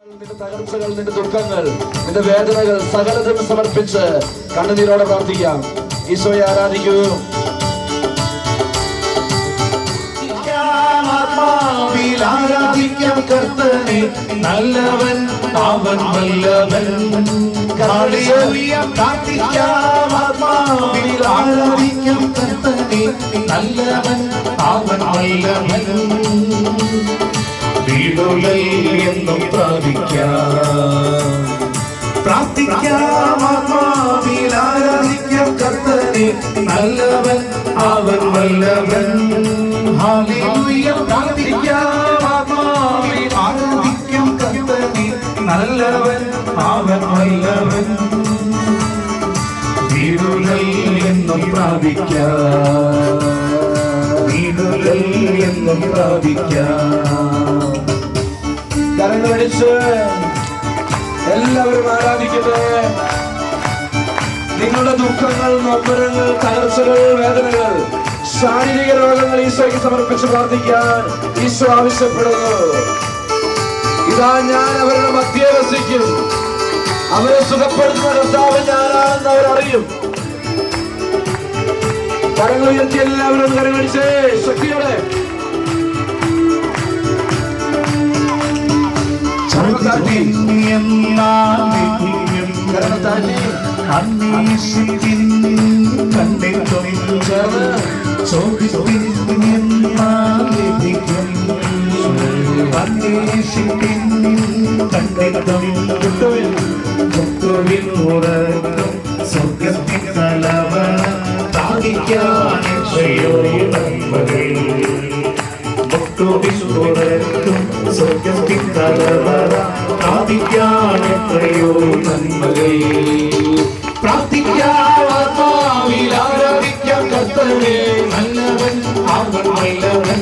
നിന്റെ തകർച്ചകൾ, നിന്റെ ദുഃഖങ്ങൾ, നിന്റെ വേദനകൾ സകലതും സമർപ്പിച്ച് കണ്ണുനീരോടെ പ്രാർത്ഥിക്കാം. ഈശോയെ ആരാധിക്കൂ. ആരാധിക്കാം കർത്തനെ, നല്ലവൻ അവൻ വല്ലവൻ. പ്രാർത്ഥിക്കാം ആത്മാവിൽ, ആരാധിക്കാം കർത്തനെ, നല്ലവൻ അവൻ വല്ലവൻ. വീടുകൾ എന്നും പ്രാപിക്കാം. പ്രാർത്ഥിക്കാം ആത്മാവിൽ, ആരാധിക്കാം കർത്തനെ, നല്ലവൻ അവൻ വല്ലവൻ. ഹല്ലേലൂയ. പ്രാർത്ഥിക്കാം ആത്മാവിൽ, ആരാധിക്കാം കർത്തനെ, നല്ലവൻ അവൻ വല്ലവൻ. വീടുകൾ എന്നും പ്രാപിക്കാം. വീടുകൾ എന്നും പ്രാപിക്കാം. കരങ്ങളടിച്ച് എല്ലാവരും ആരാധിക്കട്ടെ. നിങ്ങളുടെ ദുഃഖങ്ങൾ, നൊമ്പരങ്ങൾ, തകർച്ചകൾ, വേദനകൾ, ശാരീരിക രോഗങ്ങൾ ഈശോയ്ക്ക് സമർപ്പിച്ച് പ്രാർത്ഥിക്കാൻ ഈശോ ആവശ്യപ്പെടുന്നു. ഇതാ ഞാൻ അവരുടെ മധ്യേ വസിക്കും, അവരെ സുഖപ്പെടുത്തുന്ന കർത്താവ് ഞാനാണെന്ന് അവരറിയും. കരങ്ങൾ ഉയർത്തി എല്ലാവരും കരങ്ങളടിച്ച് ശക്തിയോടെ അന്വേഷിപ്പിൻ കണ്ടെത്തും, ചോദിപ്പിൻ എന്നാൽ ലഭിക്കും. അന്വേഷിപ്പിൻ കണ്ടെത്തും, ഉറക്കും സ്വർഗത്തിൻ തലവറ താകിക്കാൻ എത്രയോ നന്മകൾ. മുട്ടുവിസുറക്കും സ്വർഗത്തിൻ തലവറ താകിക്കാൻ എത്രയോ നന്മകൾ. പ്രാർത്ഥിക്കാം ആത്മാവിൽ, ആരാധിക്കാം കർത്തനെ, നല്ലവൻ അവൻ വല്ലവൻ.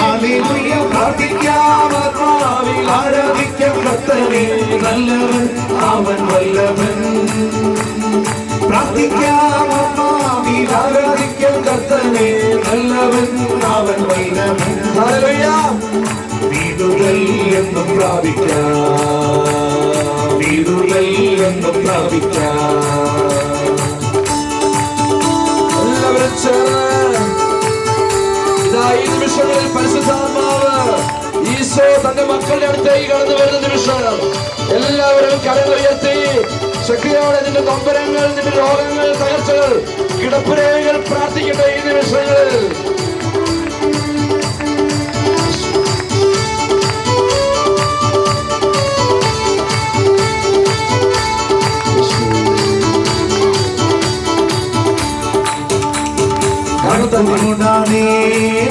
ഹല്ലേലൂയ. പ്രാർത്ഥിക്കാം ആത്മാവിൽ, ആരാധിക്കാം കർത്തനെ, നല്ലവൻ അവൻ വല്ലവൻ. പ്രാർത്ഥിക്കാം ആത്മാവിൽ, ആരാധിക്കാം കർത്തനെ, നല്ലവൻ അവൻ വല്ലവൻ. ഹല്ലേലൂയ. വീടുകൾ എന്നും പ്രാപിക്കാം. വീടുകൾ എന്നും പ്രാപിക്കാം. എല്ലാവരും ചേർന്ന് ഇതാ ഈ നിമിഷങ്ങളിൽ പരിശുദ്ധാത്മാവ് ഈശോ തന്റെ മക്കളുടെ അടുത്തേക്ക് കടന്നു വരുന്ന നിമിഷം എല്ലാവരും കരങ്ങൾ ഉയർത്തി ശക്തിയോടെ നിന്റെ നൊമ്പരങ്ങൾ, നിന്റെ രോഗങ്ങൾ, തകർച്ചകൾ, കിടപ്പുരകൾ പ്രാർത്ഥിക്കട്ടെ. ഈ നിമിഷങ്ങളിൽ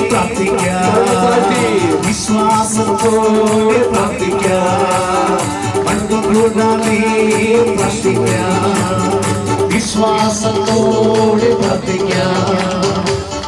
പ്രാർത്ഥിക്കാം. വിശ്വാസത്തോടെ പ്രാർത്ഥിക്കാം. മണ്ണുകൂടാതെ പ്രാർത്ഥിക്കാം. വിശ്വാസത്തോടെ പ്രാർത്ഥിക്കാം.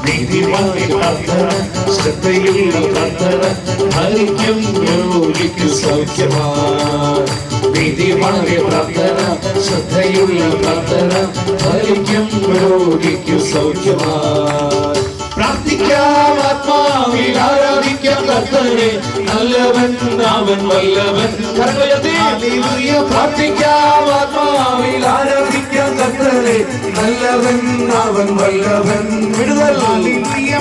നീതിമാന്റെ പ്രാർത്ഥന, ശ്രദ്ധയുള്ള പ്രാർത്ഥന, ഫലിക്കും രോഗിക്ക് സൗഖ്യമാണ്. നീതിമാന്റെ പ്രാർത്ഥന, ശ്രദ്ധയുള്ള പ്രാർത്ഥന, ഫലിക്കും രോഗിക്ക് സൗഖ്യമാണ്. പ്രാർത്ഥിക്കാം ആത്മാവിൽ, ആരാധിക്കാം കർത്തനെ, നല്ലവൻ അവൻ വല്ലവൻ. ഹല്ലേലൂയ. പ്രാർത്ഥിക്കാം ആത്മാവിൽ, ആരാധിക്കാം കർത്തനെ, നല്ലവൻ അവൻ വല്ലവൻ. വിടുതൽ.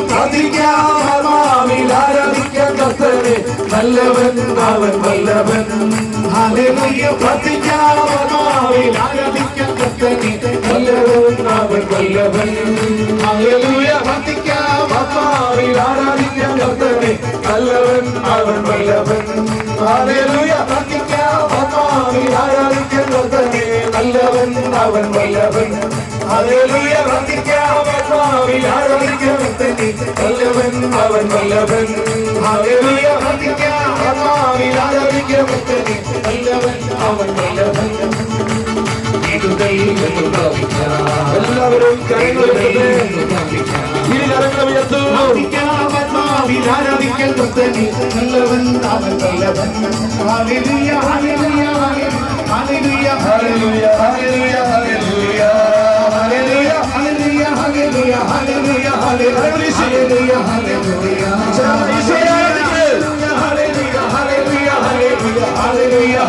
പ്രാർത്ഥിക്കാം ആത്മാവിൽ, ആരാധിക്കാം കർത്തനെ, നല്ലവൻ അവൻ വല്ലവൻ. ഹല്ലേലൂയ. പ്രാർത്ഥിക്കാം ആത്മാവിൽ, ആരാധിക്കാം കർത്തനെ, നല്ലവൻ അവൻ വല്ലവൻ. ഹല്ലേലൂയ. പ്രാർത്ഥിക്കാം ആത്മാവിൽ, ആരാധിക്കാം കർത്തനെ, നല്ലവൻ അവൻ വല്ലവൻ. ഹല്ലേലൂയ. പ്രാർത്ഥിക്കാം ആത്മാവിൽ, ആരാധിക്കാം കർത്തനെ, നല്ലവൻ അവൻ വല്ലവൻ. ഹല്ലേലൂയ. പ്രാർത്ഥിക്കാം ആത്മാവിൽ, ആരാധിക്കാം കർത്തനെ, നല്ലവൻ അവൻ വല്ലവൻ. ഹല്ലേലൂയ. പ്രാർത്ഥിക്കാം ആത്മാവിൽ, ആരാധിക്കാം കർത്തനെ, നല്ലവൻ അവൻ വല്ലവൻ. എല്ലാവരും കരങ്ങൾ ഉയർത്തട്ടെ. ഇരു കരങ്ങളും ഉയർത്തൂ. ആരാധിക്കൽ കർത്തനെ, നല്ലവൻ അവൻ വല്ലവൻ. ഹല്ലേലൂയ. ഹല്ലേലൂയ. ഹല്ലേലൂയ. ഹല്ലേലൂയ. ഹല്ലേലൂയ. ഹല്ലേലൂയ. ഹല്ലേലൂയ. ഹല്ലേലൂയ. ഹല്ലേലൂയ. ഹല്ലേലൂയ. ഹല്ലേലൂയ. ഹല്ലേലൂയ. ഹല്ലേലൂയ.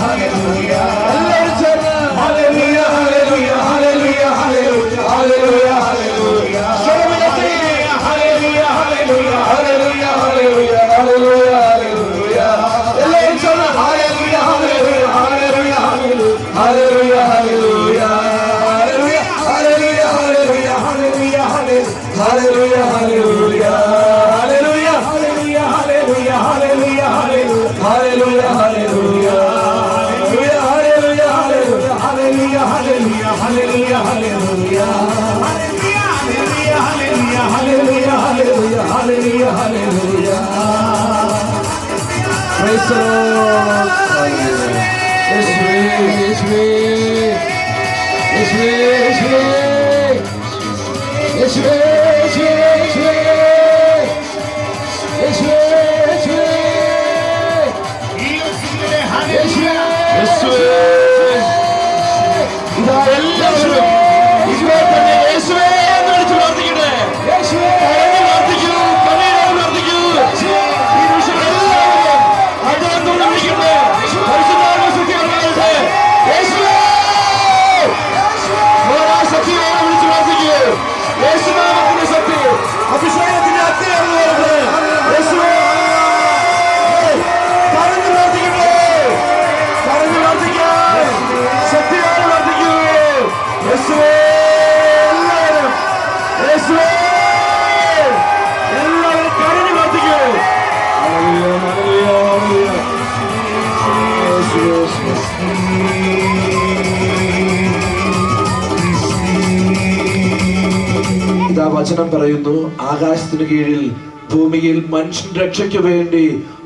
ഇതാ വചനം പറയുന്നു, ആകാശത്തിന് കീഴിൽ ഭൂമിയിൽ മനുഷ്യൻ രക്ഷയ്ക്ക് വേണ്ടി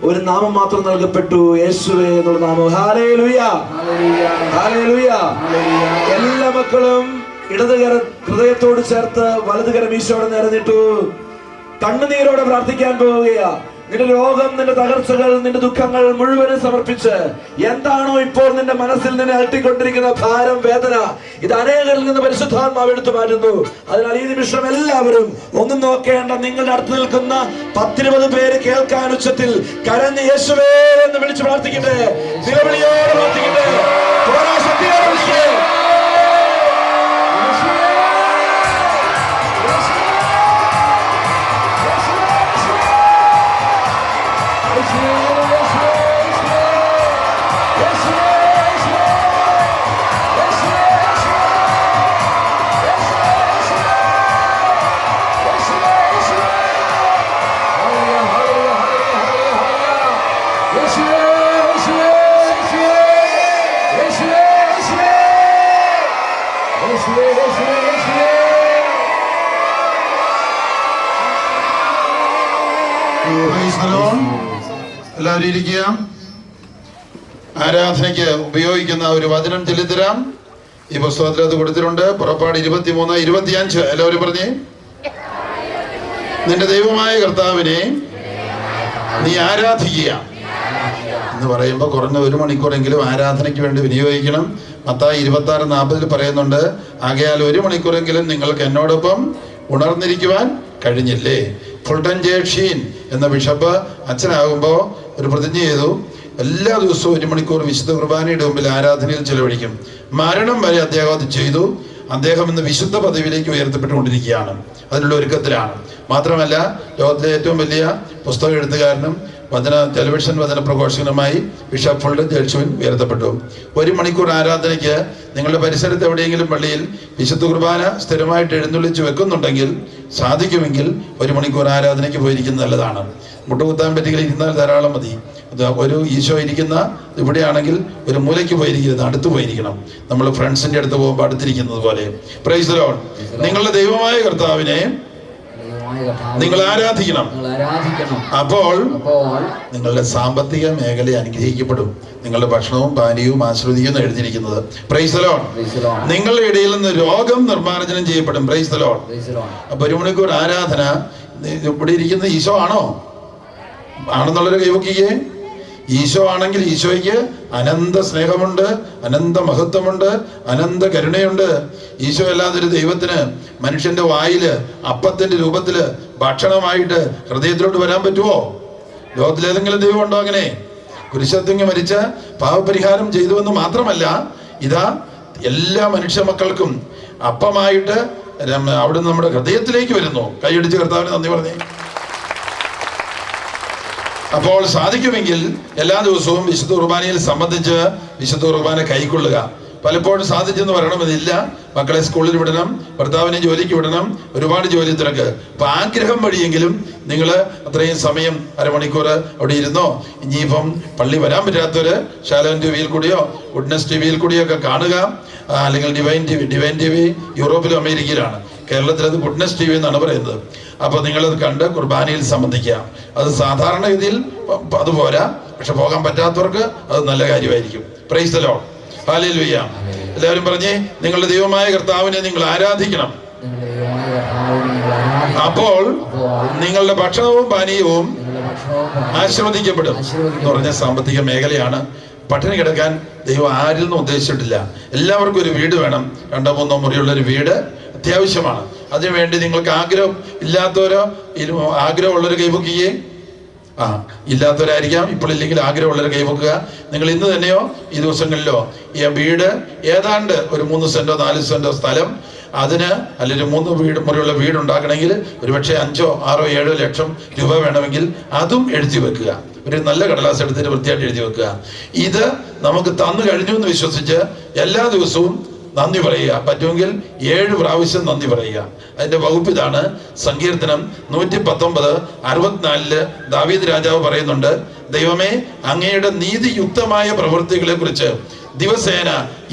ഒരു നാമം മാത്രം നൽകപ്പെട്ടു, യേശുവേ എന്നുള്ള നാമം. Hallelujah, hallelujah. എല്ലാ മക്കളും ഇടതുകരം ഹൃദയത്തോട് ചേർത്ത് വലതുകരം ഈശോയുടെ നേരെ നീട്ടു. കണ്ണുനീരോടെ പ്രാർത്ഥിക്കാൻ പോവുകയാ. നിന്റെ രോഗം, നിന്റെ തകർച്ചകൾ, നിന്റെ ദുഃഖങ്ങൾ മുഴുവനും സമർപ്പിച്ച് എന്താണോ ഇപ്പോൾ നിന്റെ മനസ്സിൽ നിന്നെ അലട്ടിക്കൊണ്ടിരിക്കുന്ന ഭാരം, വേദന, ഇത് അനേകരിൽ നിന്ന് പരിശുദ്ധാത്മാവ് എടുത്തു മാറ്റുന്നു. അതിനാൽ ഈ നിമിഷം എല്ലാവരും ഒന്നും നോക്കേണ്ട, നിങ്ങളുടെ അടുത്ത് നിൽക്കുന്ന 10-20 പേര് കേൾക്കാൻ ഉച്ചത്തിൽ കരഞ്ഞ് യേശുവേ എന്ന് വിളിച്ച് പ്രാർത്ഥിക്കട്ടെ, നിലവിളിയോടെ പ്രാർത്ഥിക്കട്ടെ, ശക്തിയോടെ വിളിക്കട്ടെ. എല്ലാവരും ഇരിക്കുക. ആരാധനയ്ക്ക് ഉപയോഗിക്കുന്ന ഒരു വചനം ചൊല്ലിത്തരാം. ഈ പുസ്തകത്തിൽ അത് കൊടുത്തിട്ടുണ്ട്. പുറപ്പാട് 23:25. എല്ലാവരും പറഞ്ഞേ, നിന്റെ ദൈവമായ കർത്താവിനെ നീ ആരാധിക്കുക എന്ന് പറയുമ്പോൾ കുറഞ്ഞ 1 മണിക്കൂറെങ്കിലും ആരാധനയ്ക്ക് വേണ്ടി വിനിയോഗിക്കണം. മത്തായി 26:40 പറയുന്നുണ്ട്, ആകയാൽ 1 മണിക്കൂറെങ്കിലും നിങ്ങൾക്ക് എന്നോടൊപ്പം ഉണർന്നിരിക്കുവാൻ കഴിഞ്ഞില്ലേ. ഫുൾട്ടൻ ജെ ഷീൻ എന്ന ബിഷപ്പ് അച്ഛനാകുമ്പോൾ ഒരു പ്രതിജ്ഞ ചെയ്തു, എല്ലാ ദിവസവും 1 മണിക്കൂർ വിശുദ്ധ കുർബാനയുടെ മുമ്പിൽ ആരാധനയിൽ ചെലവഴിക്കും. മരണം വരെ അദ്ദേഹം അത് ചെയ്തു. അദ്ദേഹം ഇന്ന് വിശുദ്ധ പദവിയിലേക്ക് ഉയർത്തപ്പെട്ടുകൊണ്ടിരിക്കുകയാണ്. അതിനുള്ള ഒരുക്കത്തിലാണ്. മാത്രമല്ല ലോകത്തിലെ ഏറ്റവും വലിയ പുസ്തക എഴുത്തുകാരനും ടെലിവിഷൻ വചന പ്രഘോഷകനുമായി ബിഷപ്പ് ഫുൾട്ടൻ ജേഴ്സുവിൻ ഉയർത്തപ്പെട്ടു. 1 മണിക്കൂർ ആരാധനയ്ക്ക് നിങ്ങളുടെ പരിസരത്ത് എവിടെയെങ്കിലും പള്ളിയിൽ വിശുദ്ധ കുർബാന സ്ഥിരമായിട്ട് എഴുന്നള്ളിച്ച് വെക്കുന്നുണ്ടെങ്കിൽ, സാധിക്കുമെങ്കിൽ 1 മണിക്കൂർ ആരാധനയ്ക്ക് പോയിരിക്കുന്നത് നല്ലതാണ്. മുട്ടുകുത്താൻ പറ്റിയെങ്കിൽ ഇരുന്നാൽ ധാരാളം മതി. ഒരു ഈശോ ഇരിക്കുന്ന ഇവിടെയാണെങ്കിൽ ഒരു മൂലയ്ക്ക് പോയിരിക്കരുത്, അടുത്ത് പോയിരിക്കണം. നമ്മൾ ഫ്രണ്ട്സിന്റെ അടുത്ത് പോകുമ്പോൾ അടുത്തിരിക്കുന്നത് പോലെ. Price the Lord. നിങ്ങളുടെ ദൈവമായ കർത്താവിനെ നിങ്ങൾ ആരാധിക്കണം. അപ്പോൾ നിങ്ങളുടെ സാമ്പത്തിക മേഖല അനുഗ്രഹിക്കപ്പെടും. നിങ്ങളുടെ ഭക്ഷണവും പാനീയവും ആശ്രദിക്കുന്നു എഴുതിയിരിക്കുന്നത്. Price the Lord. നിങ്ങളുടെ ഇടയിൽ നിന്ന് രോഗം നിർമ്മാർജ്ജനം ചെയ്യപ്പെടും. Price the Lord. അപ്പൊ 1 മണിക്കൂർ ആരാധന. ഇവിടെ ഇരിക്കുന്ന ഈശോ ആണെന്നുള്ളൊരു കൈവക്കിയേ. ഈശോ ആണെങ്കിൽ ഈശോയ്ക്ക് അനന്ത സ്നേഹമുണ്ട്, അനന്ത മഹത്വമുണ്ട്, അനന്ത കരുണയുണ്ട്. ഈശോ അല്ലാതെ ഒരു ദൈവത്തിന് മനുഷ്യന്റെ വായില് അപ്പത്തിന്റെ രൂപത്തില് ഭക്ഷണമായിട്ട് ഹൃദയത്തിലോട്ട് വരാൻ പറ്റുമോ? ലോകത്തിലേതെങ്കിലും ദൈവം ഉണ്ടോ അങ്ങനെ? കുരിശത്തിങ്ങ് മരിച്ച പാപപരിഹാരം ചെയ്തുവെന്ന് മാത്രമല്ല, ഇതാ എല്ലാ മനുഷ്യ മക്കൾക്കും അപ്പമായിട്ട് അവിടെ നമ്മുടെ ഹൃദയത്തിലേക്ക് വരുന്നു. കൈയടിച്ച് കർത്താവിന് നന്ദി പറഞ്ഞേ. അപ്പോൾ സാധിക്കുമെങ്കിൽ എല്ലാ ദിവസവും വിശുദ്ധ കുർബാനയിൽ സംബന്ധിച്ച് വിശുദ്ധ കുർബാന കൈക്കൊള്ളുക. പലപ്പോഴും സാധിച്ചെന്ന് പറയണമെന്നില്ല. മക്കളെ സ്കൂളിൽ വിടണം, ഭർത്താവിനെ ജോലിക്ക് വിടണം, ഒരുപാട് ജോലി തിരക്ക്. അപ്പൊ ആഗ്രഹം വഴിയെങ്കിലും നിങ്ങൾ അത്രയും സമയം അരമണിക്കൂർ അവിടെ ഇരുന്നോ. ഇനിയിപ്പം പള്ളി വരാൻ പറ്റാത്തവര് ശാലോൻ ടിവിയിൽ കൂടിയോ ഗുഡ്നസ് ടിവിയിൽ കൂടിയോ ഒക്കെ കാണുക. അല്ലെങ്കിൽ ഡിവൈൻ ടി വി യൂറോപ്പിലും അമേരിക്കയിലാണ്. കേരളത്തിൽ അത് ഗുഡ്നസ് TV എന്നാണ് പറയുന്നത്. അപ്പോൾ നിങ്ങളത് കണ്ട് കുർബാനയിൽ സംബന്ധിക്കുക. അത് സാധാരണഗതിയിൽ അത് പോരാ, പക്ഷെ പോകാൻ പറ്റാത്തവർക്ക് അത് നല്ല കാര്യമായിരിക്കും. Price the lord. ഹല്ലേലൂയ. എല്ലാവരും പറഞ്ഞേ, നിങ്ങളുടെ ദൈവമായ കർത്താവിനെ നിങ്ങൾ ആരാധിക്കണം, അപ്പോൾ നിങ്ങളുടെ ഭക്ഷണവും പാനീയവും ആശീർവദിക്കപ്പെടും എന്ന് പറഞ്ഞ സാമ്പത്തിക മേഖലയാണ്. പട്ടിണി കിടക്കാൻ ദൈവം ആരിൽ നിന്നും ഉദ്ദേശിച്ചിട്ടില്ല. എല്ലാവർക്കും ഒരു വീട് വേണം. 2-3 മുറിയുള്ളൊരു വീട് അത്യാവശ്യമാണ്. അതിനുവേണ്ടി നിങ്ങൾക്ക് ആഗ്രഹം ഇല്ലാത്തവരോ ആഗ്രഹമുള്ളൊരു കൈവക്കുകയെ ഇല്ലാത്തവരായിരിക്കാം, ഇപ്പോൾ ഇല്ലെങ്കിൽ ആഗ്രഹമുള്ളൊരു കൈവക്കുക. നിങ്ങൾ ഇന്ന് തന്നെയോ ഈ ദിവസങ്ങളിലോ ഈ വീട് ഏതാണ്ട് ഒരു 3 സെന്റോ 4 സെന്റോ സ്ഥലം, അതിന് അല്ലെങ്കിൽ 3 മുറിയുള്ള വീടുണ്ടാക്കണമെങ്കിൽ ഒരുപക്ഷെ 5, 6, 7 ലക്ഷം രൂപ വേണമെങ്കിൽ അതും എഴുതി വെക്കുക. ഒരു നല്ല കടലാസ് എടുത്തിട്ട് വൃത്തിയായിട്ട് എഴുതി വെക്കുക. ഇത് നമുക്ക് തന്നു കഴിഞ്ഞു എന്ന് വിശ്വസിച്ച് എല്ലാ ദിവസവും നന്ദി പറയുക. പറ്റുമെങ്കിൽ 7 പ്രാവശ്യം നന്ദി പറയുക. അതിന്റെ വകുപ്പ് ഇതാണ്. സങ്കീർത്തനം 119:64 ദാവീദ് രാജാവ് പറയുന്നുണ്ട്, ദൈവമേ, അങ്ങയുടെ നീതിയുക്തമായ പ്രവൃത്തികളെ കുറിച്ച് ദിവസേന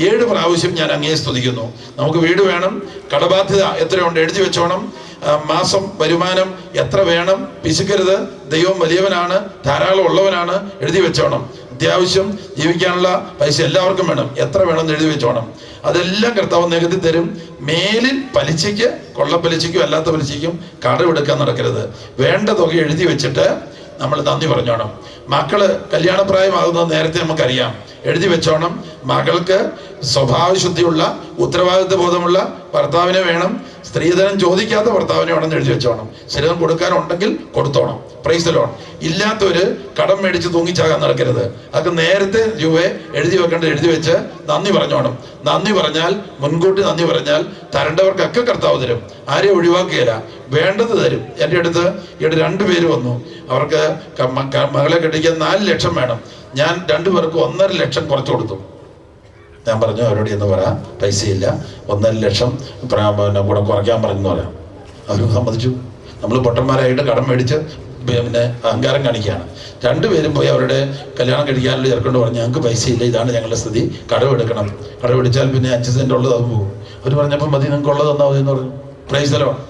7 പ്രാവശ്യം ഞാൻ അങ്ങയെ സ്തുതിക്കുന്നു. നമുക്ക് വീട് വേണം, കടബാധ്യത എത്രയുണ്ട് എഴുതി വെച്ചോണം, മാസം വരുമാനം എത്ര വേണം, പിശുക്കരുത്, ദൈവം വലിയവനാണ്, ധാരാളം ഉള്ളവനാണ്, എഴുതി വെച്ചോണം. അത്യാവശ്യം ജീവിക്കാനുള്ള പൈസ എല്ലാവർക്കും വേണം, എത്ര വേണമെന്ന് എഴുതി വെച്ചോണം. അതെല്ലാം കർത്താവ് നികത്തി തരും. മേലിൽ പലിശയ്ക്ക്, കൊള്ളപ്പലിശയ്ക്കും അല്ലാത്ത പലിശയ്ക്കും കടമെടുക്കാൻ നടക്കരുത്. വേണ്ട തുക എഴുതി വെച്ചിട്ട് നമ്മൾ നന്ദി പറഞ്ഞോണം. മക്കള് കല്യാണപ്രായമാകുന്നത് നേരത്തെ നമുക്കറിയാം, എഴുതി വെച്ചോണം. മകൾക്ക് സ്വഭാവശുദ്ധിയുള്ള ഉത്തരവാദിത്വ ബോധമുള്ള ഭർത്താവിനെ വേണം, സ്ത്രീധനം ചോദിക്കാത്ത ഭർത്താവിനെ വേണമെന്ന് എഴുതി വെച്ചോണം. സ്ത്രീധനം കൊടുക്കാനുണ്ടെങ്കിൽ കൊടുത്തോണം. Praise the lord. ഇല്ലാത്തവര് കടം മേടിച്ച് തൂങ്ങിച്ചാകാൻ നടക്കരുത്. അതൊക്കെ നേരത്തെ രൂപയെ എഴുതി വെക്കേണ്ടത് എഴുതി വെച്ച് നന്ദി പറഞ്ഞോണം. നന്ദി പറഞ്ഞാൽ, മുൻകൂട്ടി നന്ദി പറഞ്ഞാൽ തരേണ്ടവർക്കൊക്കെ കർത്താവ് തരും. ആരെയും ഒഴിവാക്കുകയില്ല, വേണ്ടത് തരും. എൻ്റെ അടുത്ത് ഇവിടെ 2 പേര് വന്നു. അവർക്ക് മകളെ കെട്ടിക്കാൻ 4 ലക്ഷം വേണം. ഞാൻ 2 പേർക്ക് 1.5 ലക്ഷം കുറച്ചു കൊടുത്തു. ഞാൻ പറഞ്ഞു അവരോട് എന്ന് പറയാം, പൈസയില്ല, 1.5 ലക്ഷം കൂടെ കുറയ്ക്കാൻ പറഞ്ഞെന്ന് പറയാം. അവർ സമ്മതിച്ചു. നമ്മൾ പൊട്ടന്മാരായിട്ട് കടം മേടിച്ച് പിന്നെ അഹങ്കാരം കാണിക്കുകയാണ്. 2 പേരും പോയി അവരുടെ കല്യാണം കഴിക്കാനുള്ള ചേർക്കൊണ്ട് പറഞ്ഞു, ഞങ്ങൾക്ക് പൈസയില്ല, ഇതാണ് ഞങ്ങളുടെ സ്ഥിതി, കടമെടുക്കണം. കടമെടുത്താൽ പിന്നെ 5 സെന്റ് ഉള്ളത് അത് പോകും. അവർ പറഞ്ഞപ്പോൾ മതി, നിങ്ങൾക്ക് ഉള്ളത് തന്നാൽ മതി എന്ന് പറഞ്ഞു. Price the Lord.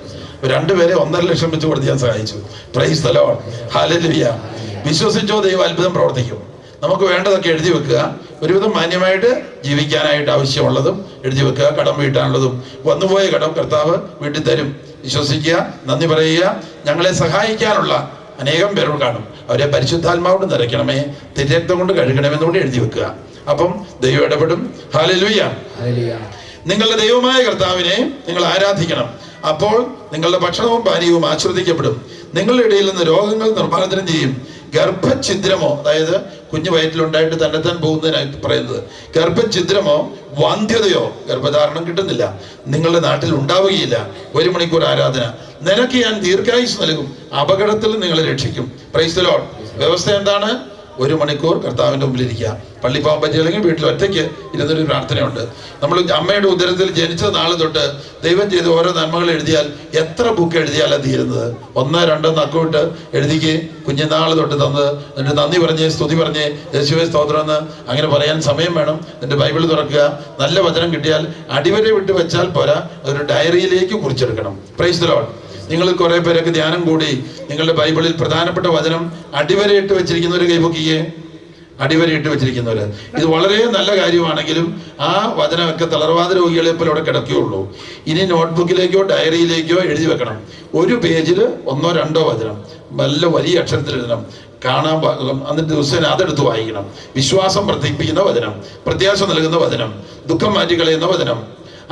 2 പേരെ 1.5 ലക്ഷം വെച്ച് കൊടുത്ത് ഞാൻ സഹായിച്ചു. Price the lord. ഹല്ലേലൂയ. വിശ്വസിച്ചോ, ദൈവം അത്ഭുതം പ്രവർത്തിക്കും. നമുക്ക് വേണ്ടതൊക്കെ എഴുതി വെക്കുക. ഒരുവിധം മാന്യമായിട്ട് ജീവിക്കാനായിട്ട് ആവശ്യമുള്ളതും എഴുതി വെക്കുക. കടം വീട്ടാനുള്ളതും വന്നുപോയ കടം കർത്താവ് വീട്ടിൽ തരും. വിശ്വസിക്കുക, നന്ദി പറയുക. ഞങ്ങളെ സഹായിക്കാനുള്ള അനേകം പേരോട് കാണും. അവരെ പരിശുദ്ധാത്മാവോട് നിറയ്ക്കണമേ, തിരക്തം കൊണ്ട് കഴുകണമെന്നുകൂടി എഴുതി വെക്കുക. അപ്പം ദൈവം ഇടപെടും. ഹല്ലേലൂയ. നിങ്ങളുടെ ദൈവമായ കർത്താവിനെ നിങ്ങൾ ആരാധിക്കണം, അപ്പോൾ നിങ്ങളുടെ ഭക്ഷണവും പാനീയവും ആശീർവദിക്കപ്പെടും. നിങ്ങളുടെ ഇടയിൽ നിന്ന് രോഗങ്ങൾ നിർമ്മാർജ്ജനം ചെയ്യും. ഗർഭഛിദ്രമോ, അതായത് കുഞ്ഞു വയറ്റിലുണ്ടായിട്ട് തന്നെത്താൻ പോകുന്നതിനായിട്ട് പറയുന്നത്, ഗർഭഛിദ്രമോ വന്ധ്യതയോ, ഗർഭധാരണം കിട്ടുന്നില്ല, നിങ്ങളുടെ നാട്ടിൽ ഉണ്ടാവുകയില്ല. 1 മണിക്കൂർ ആരാധന. നിനക്ക് ഞാൻ ദീർഘായുസ് നൽകും, അപകടത്തിൽ നിങ്ങളെ രക്ഷിക്കും. Price the Lord. വ്യവസ്ഥ എന്താണ്? 1 മണിക്കൂർ കർത്താവിൻ്റെ മുമ്പിലിരിക്കുക. പള്ളി പോകാൻ പറ്റിയില്ലെങ്കിൽ വീട്ടിൽ ഒറ്റയ്ക്ക് ഇരുന്നൊരു പ്രാർത്ഥനയുണ്ട്. നമ്മൾ അമ്മയുടെ ഉദരത്തിൽ ജനിച്ച നാൾ തൊട്ട് ദൈവം ചെയ്ത് ഓരോ നന്മകൾ എഴുതിയാൽ എത്ര ബുക്ക് എഴുതിയാലാണ് തീരുന്നത്? 1, 2 നക്കുവിട്ട് എഴുതിക്ക്. കുഞ്ഞുനാൾ തൊട്ട് തന്നത്, എന്നിട്ട് നന്ദി പറഞ്ഞ് സ്തുതി പറഞ്ഞ് യേശുവേ സ്തോത്രം എന്ന് അങ്ങനെ പറയാൻ സമയം വേണം. എന്നിട്ട് ബൈബിൾ തുറക്കുക. നല്ല വചനം കിട്ടിയാൽ അടിവരെ വിട്ട് വെച്ചാൽ പോരാ, അതൊരു ഡയറിയിലേക്ക് കുറിച്ചെടുക്കണം. Praise the lord. നിങ്ങൾ കുറെ പേരൊക്കെ ധ്യാനം കൂടി നിങ്ങളുടെ ബൈബിളിൽ പ്രധാനപ്പെട്ട വചനം അടിവരയിട്ട് വെച്ചിരിക്കുന്നവർ കൈപൊക്കിയേ. അടിവരയിട്ട് വെച്ചിരിക്കുന്നവര്, ഇത് വളരെ നല്ല കാര്യമാണെങ്കിലും ആ വചനമൊക്കെ തളർവാദ രോഗികളെ പോലെ അവിടെ കിടക്കുകയുള്ളൂ. ഇനി നോട്ട്ബുക്കിലേക്കോ ഡയറിയിലേക്കോ എഴുതി വെക്കണം. 1 പേജിൽ 1, 2 വചനം നല്ല വലിയ അക്ഷരത്തിൽ എഴുതണം. കാണാൻ എന്നിട്ട് ദിവസം അതെടുത്ത് വായിക്കണം. വിശ്വാസം വർദ്ധിപ്പിക്കുന്ന വചനം, പ്രത്യാശ നൽകുന്ന വചനം, ദുഃഖം മാറ്റിക്കളയുന്ന വചനം.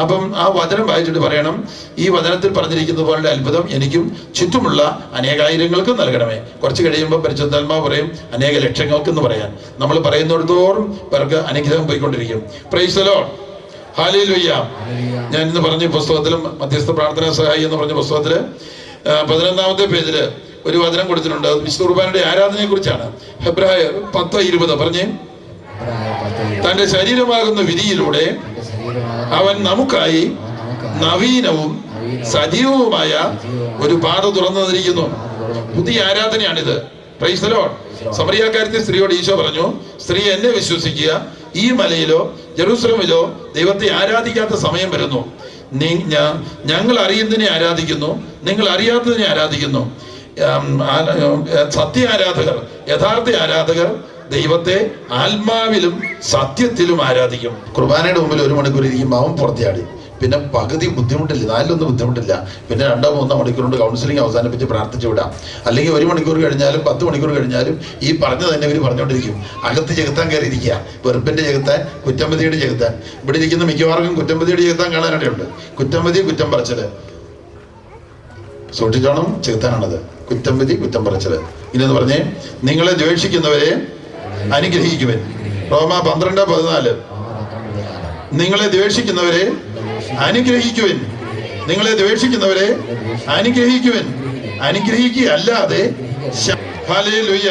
അപ്പം ആ വചനം വായിച്ചിട്ട് പറയണം, ഈ വചനത്തിൽ പറഞ്ഞിരിക്കുന്ന പോലുള്ള അത്ഭുതം എനിക്കും ചുറ്റുമുള്ള അനേകായിരങ്ങൾക്കും നൽകണമേ. കുറച്ച് കഴിയുമ്പോൾ പരിശുദ്ധാത്മാവ് പറയും അനേക ലക്ഷങ്ങൾക്കെന്ന് പറയാൻ. നമ്മൾ പറയുന്നിടത്തോറും പേർക്ക് അനുഗ്രഹം പോയിക്കൊണ്ടിരിക്കും. Praise the lord. ഹല്ലേലൂയ. ഞാൻ ഇന്ന് പറഞ്ഞ പുസ്തകത്തിലും മധ്യസ്ഥ പ്രാർത്ഥനാ സഹായി എന്ന് പറഞ്ഞ പുസ്തകത്തില് 11-ാമത്തെ പേജില് ഒരു വചനം കൊടുത്തിട്ടുണ്ട്. വിശുദ്ധ കുർബാനയുടെ ആരാധനയെ കുറിച്ചാണ്. ഹെബ്രായർ 10:20 പറഞ്ഞേ. തന്റെ ശരീരമാകുന്ന വിധിയിലൂടെ അവൻ നമുക്കായി നവീനവും സജീവവുമായ ഒരു പാത തുറന്നു തന്നിരിക്കുന്നു. പുതിയ ആരാധനയാണിത്. Praise the lord. സമറിയാക്കാരത്തെ സ്ത്രീയോട് ഈശോ പറഞ്ഞു, സ്ത്രീ എന്നെ വിശ്വസിക്കുക, ഈ മലയിലോ ജെറൂസലമിലോ ദൈവത്തെ ആരാധിക്കാത്ത സമയം വരുന്നു. ഞങ്ങൾ അറിയുന്നതിനെ ആരാധിക്കുന്നു, നിങ്ങൾ അറിയാത്തതിനെ ആരാധിക്കുന്നു. സത്യ ആരാധകർ, യഥാർത്ഥ ആരാധകർ ദൈവത്തെ ആത്മാവിലും സത്യത്തിലും ആരാധിക്കും. കുർബാനയുടെ മുമ്പിൽ 1 മണിക്കൂർ ഇരിക്കുമ്പോൾ അവൻ പുറത്തിയാടി. പിന്നെ പകുതി ബുദ്ധിമുട്ടില്ല, 4 ബുദ്ധിമുട്ടില്ല. പിന്നെ 2-3 മണിക്കൂർ കൊണ്ട് കൗൺസിലിംഗ് അവസാനിപ്പിച്ച് പ്രാർത്ഥിച്ചു വിടാം. അല്ലെങ്കിൽ 1 മണിക്കൂർ കഴിഞ്ഞാലും 10 മണിക്കൂർ കഴിഞ്ഞാലും ഈ പറഞ്ഞത് തന്നെ ഇവർ പറഞ്ഞുകൊണ്ടിരിക്കും. അകത്ത് ചെകുത്താൻ കയറിയിരിക്കുക, വെറുപ്പിന്റെ ചെകുത്താൻ, കുറ്റംപതിയുടെ ചെകുത്താൻ. ഇവിടെ ഇരിക്കുന്ന മിക്കവാർക്കും കുറ്റംപതിയുടെ ചെകുത്താൻ കാണാനിടയുണ്ട്. കുറ്റംപതി, കുറ്റം പറച്ചില്. സൂക്ഷിച്ചോണം, ചെകുത്താനാണത്. കുറ്റംപതി, കുറ്റം പറച്ചില്. ഇതെന്ന് പറഞ്ഞേ, നിങ്ങളെ ദ്വേഷിക്കുന്നവരെ അനുഗ്രഹിക്കുവൻ. റോമ 12:14. നിങ്ങളെ ദ്വേഷിക്കുന്നവരെ അനുഗ്രഹിക്കുവൻ, നിങ്ങളെ ദ്വേഷിക്കുന്നവരെ അനുഗ്രഹിക്കുവൻ. അനുഗ്രഹിക്കുക അല്ലാതെ. ഹല്ലേലൂയ.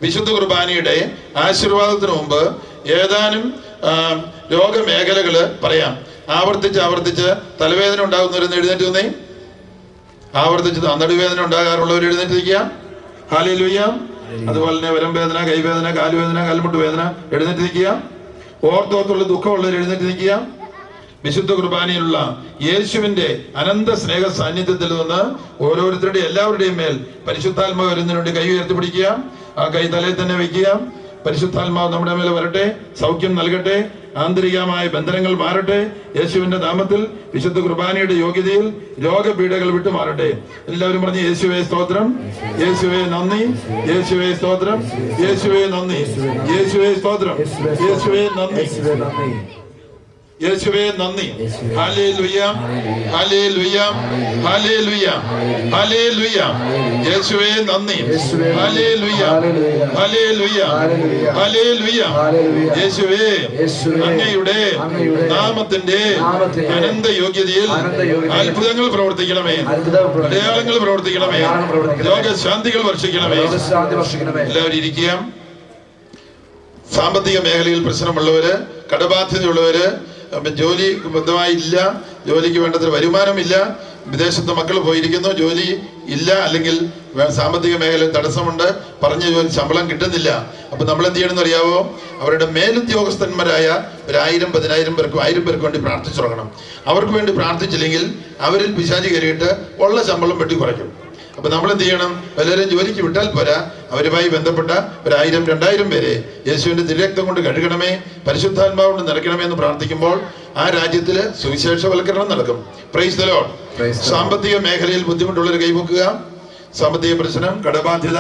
വിശുദ്ധ കുർബാനയുടെ ആശീർവാദത്തിന് മുമ്പ് ഏതാനും രോഗമേഖലകള് പറയാം. ആവർത്തിച്ച് തലവേദന ഉണ്ടാകുന്നവരെന്ന് എഴുന്നേറ്റ് വന്നേ. ആവർത്തിച്ച് നടുവേദന ഉണ്ടാകാറുള്ളവർ എഴുന്നേറ്റിരിക്കുക. ഹല്ലേലൂയ. അതുപോലെ തന്നെ വരം വേദന, കൈവേദന, കാലുവേദന, കാൽമുട്ട് വേദന എഴുന്നേറ്റിരിക്കുക. ഓർത്തോർത്തുള്ള ദുഃഖമുള്ളവർ എഴുന്നേറ്റിരിക്കുക. വിശുദ്ധ കുർബാനയിലുള്ള യേശുവിന്റെ അനന്ത സ്നേഹ സാന്നിധ്യത്തിൽ നിന്ന് ഓരോരുത്തരുടെ എല്ലാവരുടെയും മേൽ പരിശുദ്ധാത്മാവ് വരുന്നതിന് വേണ്ടി കൈ ഉയർത്തിപ്പിടിക്കുക. ആ കൈ തലയിൽ തന്നെ വെക്കുക. പരിശുദ്ധാത്മാവ് നമ്മുടെ മേലെ വരട്ടെ, സൗഖ്യം നൽകട്ടെ, ആന്തരികമായ ബന്ധനങ്ങൾ മാറട്ടെ. യേശുവിന്റെ നാമത്തിൽ വിശുദ്ധ കുർബാനയുടെ യോഗ്യതയിൽ രോഗപീഠകൾ വിട്ടുമാറട്ടെ. എല്ലാവരും പറഞ്ഞ് യേശുവേ സ്തോത്രം, യേശുവേ നന്ദി, യേശുവേ സ്തോത്രം, യേശുവേ നന്ദി, യേശുവേ സ്തോത്രം, യേശുവേ നന്ദി, യേശുവേ നന്ദി. ഹല്ലേലൂയ, ഹല്ലേലൂയ, ഹല്ലേലൂയ, ഹല്ലേലൂയ. യേശുവേ നന്ദി. ഹല്ലേലൂയ, ഹല്ലേലൂയ, ഹല്ലേലൂയ. യേശുവേ അങ്ങയുടെ നാമത്തിന്റെ അനന്ത യോഗ്യതയിൽ അത്ഭുതങ്ങൾ പ്രവർത്തിക്കണമേ, അടയാളങ്ങൾ പ്രവർത്തിക്കണമേ, രോഗശാന്തികൾ വർഷിക്കണമേ. എല്ലാവരും ഇരിക്കുക. സാമ്പത്തിക മേഖലയിൽ പ്രശ്നമുള്ളവര്, കടബാധ്യതയുള്ളവര്, ജോലി ബന്ധമായില്ല, ജോലിക്ക് വേണ്ടത്ര വരുമാനമില്ല, വിദേശത്ത് മക്കൾ പോയിരിക്കുന്നു, ജോലി ഇല്ല, അല്ലെങ്കിൽ സാമ്പത്തിക മേഖലയിൽ തടസ്സമുണ്ട്, പറഞ്ഞ ജോലി ശമ്പളം കിട്ടുന്നില്ല. അപ്പൊ നമ്മൾ എന്ത് ചെയ്യണമെന്ന് അറിയാവോ? അവരുടെ മേലുദ്യോഗസ്ഥന്മാരായ 1000, 10,000 പേർക്ക്, 1000 പേർക്ക് വേണ്ടി പ്രാർത്ഥിച്ചു തുടങ്ങണം. അവർക്ക് വേണ്ടി പ്രാർത്ഥിച്ചില്ലെങ്കിൽ അവരിൽ പിശാചി കയറിയിട്ട് ഉള്ള ശമ്പളം വെട്ടി കുറയ്ക്കും. അപ്പൊ നമ്മൾ എന്ത് ചെയ്യണം? പലരും ജോലിക്ക് വിട്ടാൽ പോരാ, അവരുമായി ബന്ധപ്പെട്ട 1000, 2000 പേരെ യേശുവിന്റെ തിരക്തം കൊണ്ട് കഴുകണമേ, പരിശുദ്ധാത്മാവ് കൊണ്ട് നിറയ്ക്കണമേ എന്ന് പ്രാർത്ഥിക്കുമ്പോൾ ആ രാജ്യത്തില് സുവിശേഷവൽക്കരണം നടക്കും. Price the Lord. സാമ്പത്തിക മേഖലയിൽ ബുദ്ധിമുട്ടുള്ളവർ കൈവക്കുക. സാമ്പത്തിക പ്രശ്നം, കടബാധ്യത,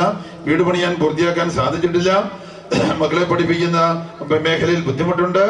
വീട് പണിയാൻ പൂർത്തിയാക്കാൻ സാധിച്ചിട്ടില്ല, മക്കളെ പഠിപ്പിക്കുന്ന മേഖലയിൽ ബുദ്ധിമുട്ടുണ്ട്,